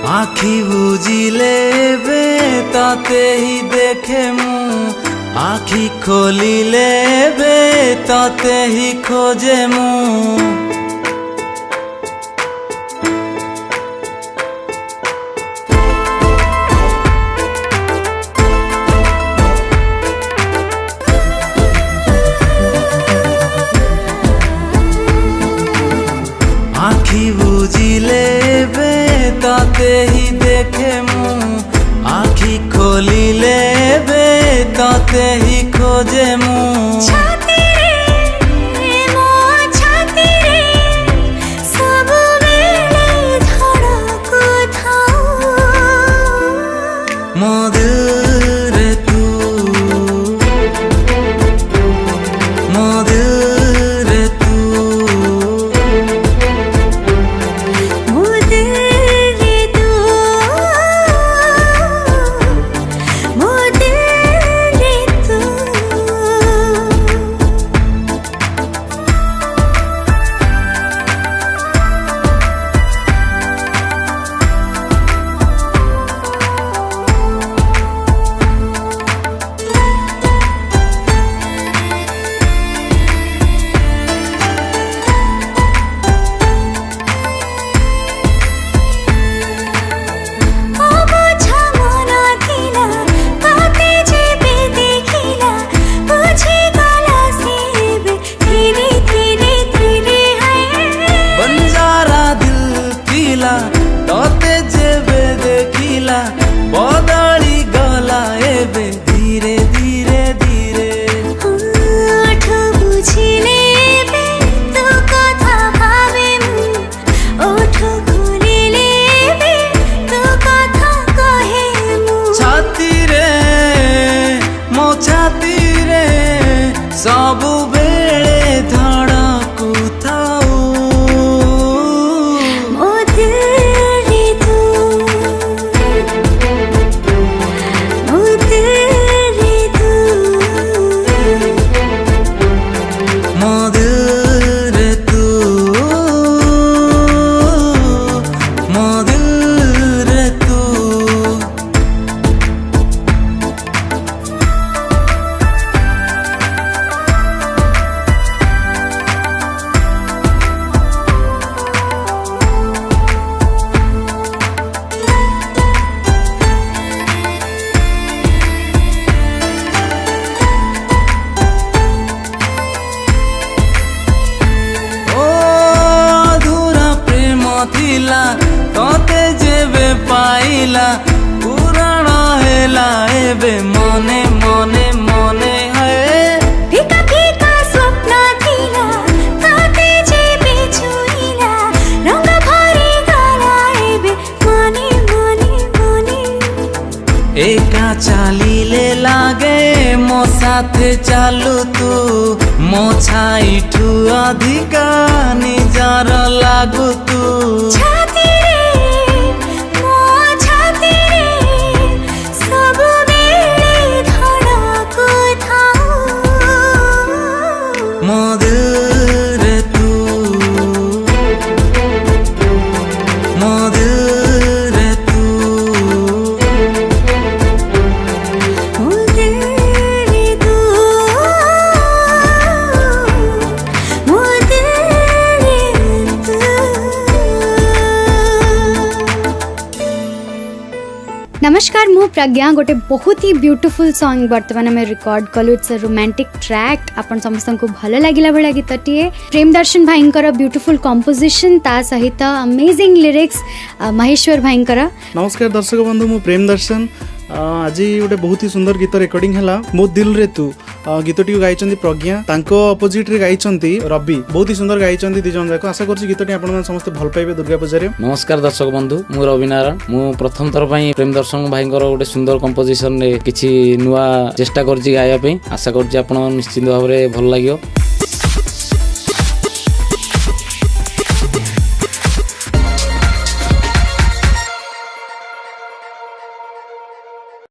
आखि बुझिले बे तते ही देखे मु आखि खोलिले बे तते ही खोजे मु आखि बुझिले बे तते ही देखे मु आखि खोलिले बे तते ही खोजे मु बदली गला एबे धीरे धीरे धीरे आठ बुझिले बे तो कथा भावे मु ओठ खोलिले बे तो कथा कहे मु छाती रे मो छाती रे सबु बेले धड़कु थाऊ मो थिला तते जेबे पाइला पुराण हेला एबे मने मने मने है फीका फीका स्वप्न थिला तते जेबे छुइला रंग भरी गला एबे मने मने मने एका चालिले लागे मो साथे चालू तू मो छाइठू अधिका निजार लागू तू छाती रे मो छाती रे सब बेले धड़कु थाऊ मधुर तू मधुर तू नमस्कार मु प्रज्ञा गोटे बहुत ही ब्यूटीफुल सॉन्ग वर्तमान में रिकॉर्ड कलु इट्स अ रोमांटिक ट्रैक आपन समस्त को भल लागिला भला गीतटीए प्रेम दर्शन भाईंकर ब्यूटीफुल कंपोजिशन ता सहित अमेजिंग लिरिक्स महेश्वर भाईंकर। नमस्कार दर्शक बंधु मु प्रेम दर्शन आज गोटे बहुत ही सुंदर गीत रेकर्डिंग है मो दिल रे तू गीतटी गाई प्रज्ञा तांको अपोजिट रे गाई रवि बहुत ही सुंदर गाई दी जन जाक आशा कर गीतटी आप समस्त भल पाइबे दुर्गा पूजा। नमस्कार दर्शक बंधु मु रवि नारायण मु प्रथम थर प्रेम दर्शन भाई गोटे सुंदर कंपोजिशन किसी नुआ चेष्टा कर गाया आशा कर निश्चित भाव भल लगे।